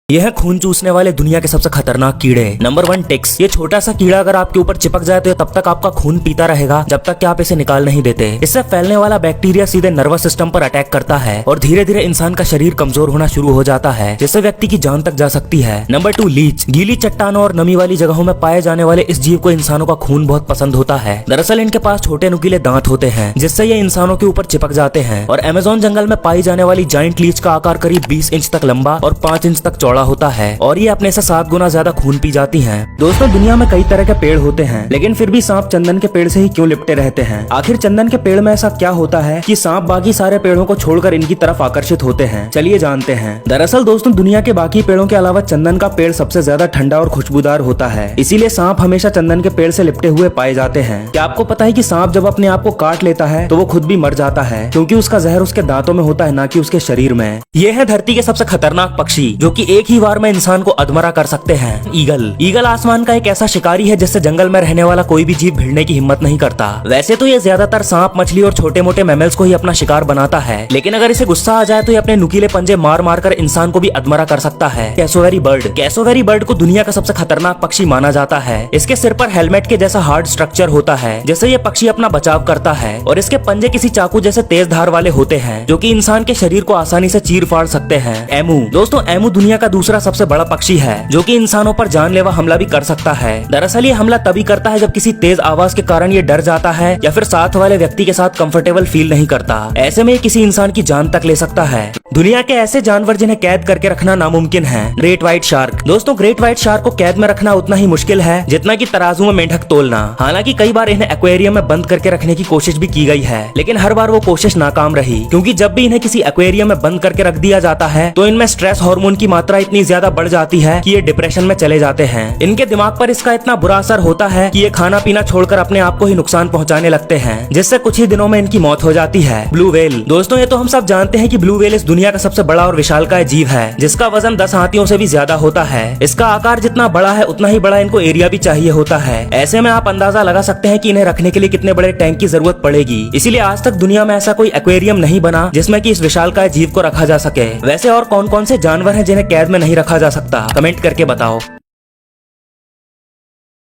यह है खून चूसने वाले दुनिया के सबसे खतरनाक कीड़े। Number 1 ticks. ये छोटा सा कीड़ा अगर आपके ऊपर चिपक जाए तो ये तब तक आपका खून पीता रहेगा जब तक कि आप इसे निकाल नहीं देते। इससे फैलने वाला बैक्टीरिया सीधे नर्वस सिस्टम पर अटैक करता है और धीरे धीरे इंसान का शरीर कमजोर होना शुरू हो जाता है, जिससे व्यक्ति की जान तक जा सकती है। Number 2 leech. गीली चट्टानों और नमी वाली जगहों में पाए जाने वाले इस जीव को इंसानों का खून बहुत पसंद होता है। दरअसल इनके पास छोटे नुकीले दांत होते हैं जिससे ये इंसानों के ऊपर चिपक जाते हैं और अमेज़न जंगल में पाई जाने वाली जायंट लीच का आकार करीब 20 इंच तक लंबा और 5 इंच तक चौड़ा होता है और ये अपने से 7 गुना ज्यादा खून पी जाती हैं। दोस्तों, दुनिया में कई तरह के पेड़ होते हैं, लेकिन फिर भी सांप चंदन के पेड़ से ही क्यों लिपटे रहते हैं? आखिर चंदन के पेड़ में ऐसा क्या होता है कि सांप बाकी सारे पेड़ों को छोड़कर इनकी तरफ आकर्षित होते हैं? चलिए जानते हैं। दरअसल दोस्तों, दुनिया के बाकी पेड़ों के अलावा चंदन का पेड़ सबसे ज्यादा ठंडा और खुशबूदार होता है, इसीलिए सांप हमेशा चंदन के पेड़ से लिपटे हुए पाए जाते हैं। क्या आपको पता है कि सांप जब अपने आप को काट लेता है तो वो खुद भी मर जाता है, क्योंकि उसका जहर उसके दांतों में होता है, ना कि उसके शरीर में। ये है धरती के सबसे खतरनाक पक्षी जो कि एक ही बार में इंसान को अधमरा कर सकते हैं। ईगल आसमान का एक ऐसा शिकारी है जिससे जंगल में रहने वाला कोई भी जीव भिड़ने की हिम्मत नहीं करता। वैसे तो ये ज्यादातर सांप, मछली और छोटे मोटे मैमल्स को ही अपना शिकार बनाता है, लेकिन अगर इसे गुस्सा आ जाए तो ये अपने नुकीले पंजे मार मार कर इंसान को भी अधमरा कर सकता है। कैसोवेरी बर्ड को दुनिया का सबसे खतरनाक पक्षी माना जाता है। इसके सिर पर हेलमेट के जैसा हार्ड स्ट्रक्चर होता है जिससे ये पक्षी अपना बचाव करता है और इसके पंजे किसी चाकू जैसे तेज धार वाले होते हैं जो कि इंसान के शरीर को आसानी से चीर फाड़ सकते हैं। एमू। दोस्तों, एमू दुनिया का दूसरा सबसे बड़ा पक्षी है जो कि इंसानों पर जानलेवा हमला भी कर सकता है। दरअसल ये हमला तभी करता है जब किसी तेज आवाज के कारण ये डर जाता है या फिर साथ वाले व्यक्ति के साथ कंफर्टेबल फील नहीं करता। ऐसे में ये किसी इंसान की जान तक ले सकता है। दुनिया के ऐसे जानवर जिन्हें कैद करके रखना नामुमकिन है। Great white shark. दोस्तों, ग्रेट व्हाइट शार्क को कैद में रखना उतना ही मुश्किल है जितना कि तराजू में मेंढक तोलना। हालांकि कई बार इन्हें एक्वेरियम में बंद करके रखने की कोशिश भी की गई है, लेकिन हर बार वो कोशिश नाकाम रही, क्योंकि जब भी इन्हें किसी एक्वेरियम में बंद करके रख दिया जाता है तो इनमें स्ट्रेस हार्मोन की मात्रा इतनी ज्यादा बढ़ जाती है कि ये डिप्रेशन में चले जाते हैं। इनके दिमाग पर इसका इतना बुरा असर होता है कि ये खाना पीना छोड़कर अपने आप को ही नुकसान पहुंचाने लगते हैं, जिससे कुछ ही दिनों में इनकी मौत हो जाती है। Blue whale. दोस्तों, ये तो हम सब जानते हैं कि ब्लू व्हेल इस दुनिया का सबसे बड़ा और विशालकाय जीव है जिसका वजन 10 हाथियों से भी ज्यादा होता है। इसका आकार जितना बड़ा है उतना ही बड़ा इनको एरिया भी चाहिए होता है। ऐसे में आप अंदाजा लगा सकते हैं कि इन्हें रखने के लिए कितने बड़े टैंक की जरूरत पड़ेगी। इसीलिए आज तक दुनिया में ऐसा कोई एक्वेरियम नहीं बना जिसमें कि इस विशालकाय जीव को रखा जा सके। वैसे और कौन कौन से जानवर हैं जिन्हें कैद में नहीं रखा जा सकता? कमेंट करके बताओ।